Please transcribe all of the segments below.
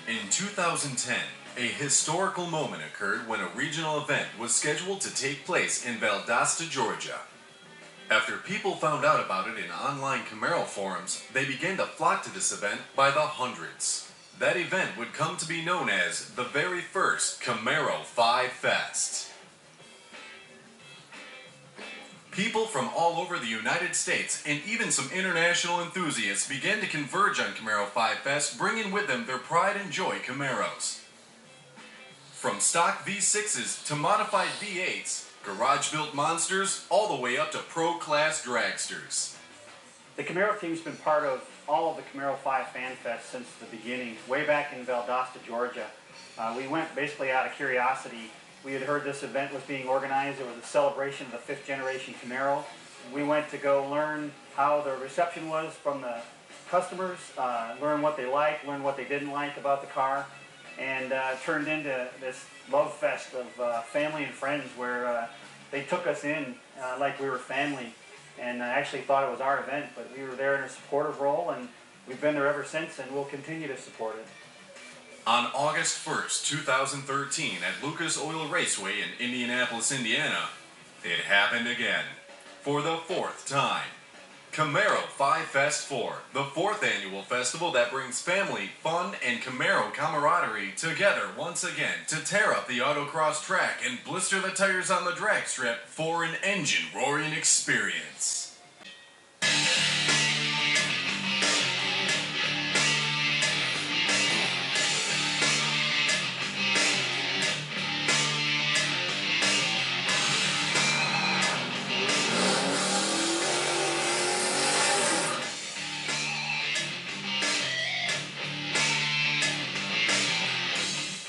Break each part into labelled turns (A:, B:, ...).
A: In 2010, a historical moment occurred when a regional event was scheduled to take place in Valdosta, Georgia. After people found out about it in online Camaro forums, they began to flock to this event by the hundreds. That event would come to be known as the very first CamaroFest Fest. People from all over the United States and even some international enthusiasts began to converge on CamaroFest Fest, bringing with them their pride and joy Camaros. From stock V6s to modified V8s, garage-built monsters, all the way up to pro-class dragsters.
B: The Camaro team's been part of all of the CamaroFest Fan Fest since the beginning, way back in Valdosta, Georgia. We went basically out of curiosity. We had heard this event was being organized. It was a celebration of the 5th generation Camaro. We went to go learn how the reception was from the customers, learn what they liked, learn what they didn't like about the car, and turned into this love fest of family and friends where they took us in like we were family, and I actually thought it was our event, but we were there in a supportive role, and we've been there ever since, and we'll continue to support it.
A: On August 1st, 2013, at Lucas Oil Raceway in Indianapolis, Indiana, it happened again. For the 4th time. CamaroFest Fest 4, the 4th annual festival that brings family, fun, and Camaro camaraderie together once again to tear up the autocross track and blister the tires on the drag strip for an engine-roaring experience.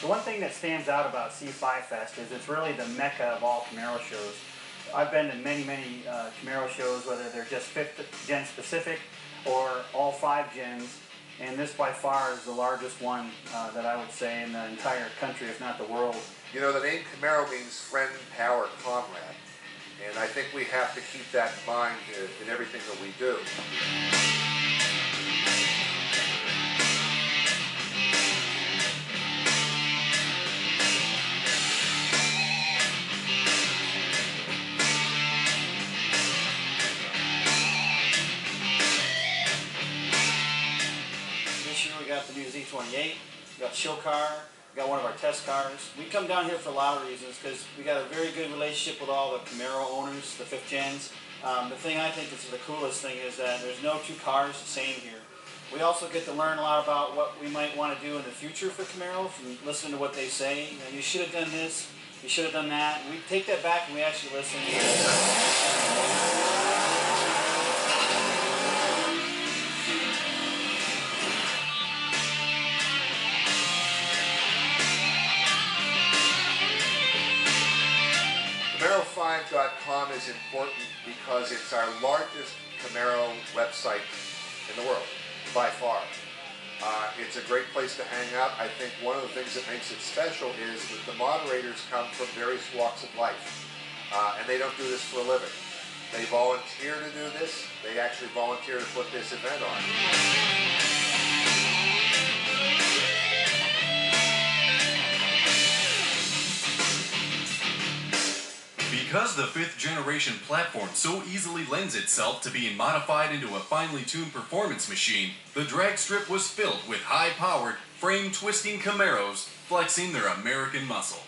B: The one thing that stands out about C5 Fest is it's really the mecca of all Camaro shows. I've been to many Camaro shows, whether they're just 5th gen specific or all 5 gens, and this by far is the largest one that I would say in the entire country, if not the world.
C: You know, the name Camaro means friend, power, comrade, and I think we have to keep that in mind in everything that we do.
B: We got the new Z28, we got Show Car, we got one of our test cars. We come down here for a lot of reasons because we got a very good relationship with all the Camaro owners, the 5th gens. The thing I think is the coolest thing is that there's no two cars the same here. We also get to learn a lot about what we might want to do in the future for Camaro from listening to what they say. You know, you should have done this, you should have done that. And we take that back and we actually listen.
C: CamaroFest.com is important because it's our largest Camaro website in the world, by far. It's a great place to hang out. I think one of the things that makes it special is that the moderators come from various walks of life, and they don't do this for a living. They volunteer to do this. They actually volunteer to put this event on.
A: Because the 5th generation platform so easily lends itself to being modified into a finely tuned performance machine, the drag strip was filled with high-powered, frame-twisting Camaros flexing their American muscle.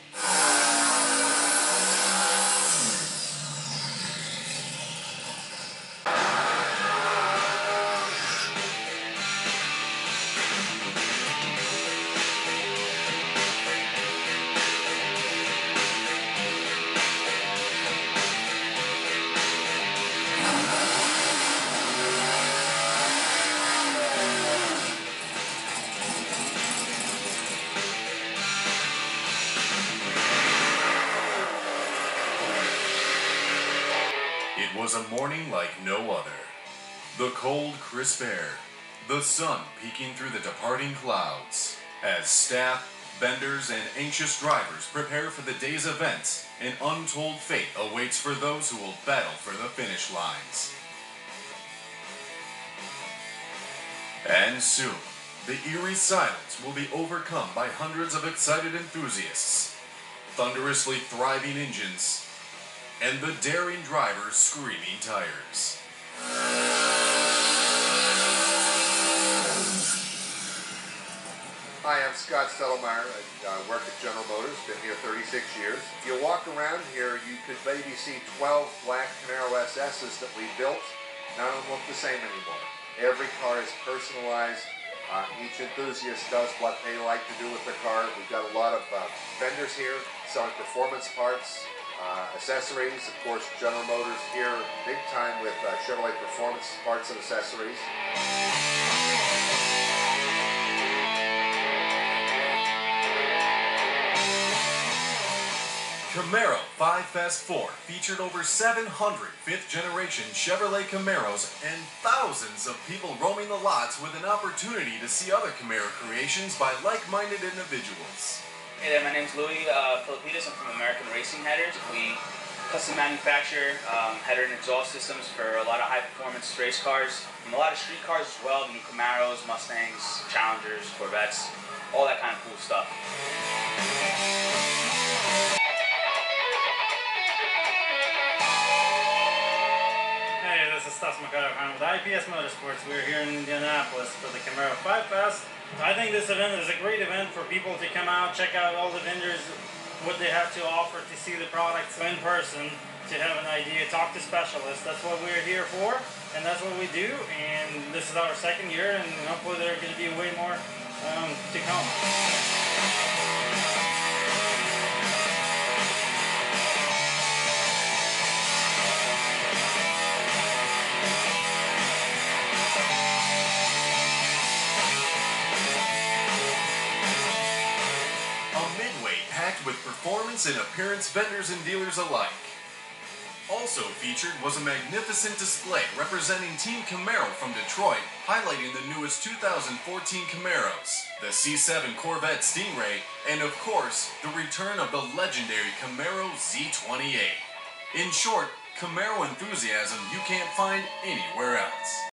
A: It was a morning like no other. The cold, crisp air, the sun peeking through the departing clouds. As staff, vendors, and anxious drivers prepare for the day's events, an untold fate awaits for those who will battle for the finish lines. And soon, the eerie silence will be overcome by hundreds of excited enthusiasts, thunderously thriving engines, and the daring drivers' screaming tires.
C: Hi, I'm Scott Settlemeyer. I work at General Motors, been here 36 years. If you walk around here, you could maybe see 12 black Camaro SS's that we built. None of them look the same anymore. Every car is personalized. Each enthusiast does what they like to do with their car. We've got a lot of vendors here selling performance parts, accessories. Of course, General Motors here big time with Chevrolet performance parts and accessories.
A: Camaro 5 Fest 4 featured over 700 fifth-generation Chevrolet Camaros and thousands of people roaming the lots with an opportunity to see other Camaro creations by like-minded individuals.
D: Hey there, my name's Louis Filipides. I'm from American Racing Headers. We custom manufacture header and exhaust systems for a lot of high-performance race cars, and a lot of street cars as well, new Camaros, Mustangs, Challengers, Corvettes, all that kind of cool stuff.
E: This is I'm with IPS Motorsports. We're here in Indianapolis for the Camaro 5 Fest. I think this event is a great event for people to come out, check out all the vendors, what they have to offer, to see the products in person, to have an idea, talk to specialists. That's what we're here for, and that's what we do. And this is our second year, and hopefully there are going to be way more to come.
A: With performance and appearance vendors and dealers alike. Also featured was a magnificent display representing Team Camaro from Detroit, highlighting the newest 2014 Camaros, the C7 Corvette Stingray, and of course, the return of the legendary Camaro Z28. In short, Camaro enthusiasm you can't find anywhere else.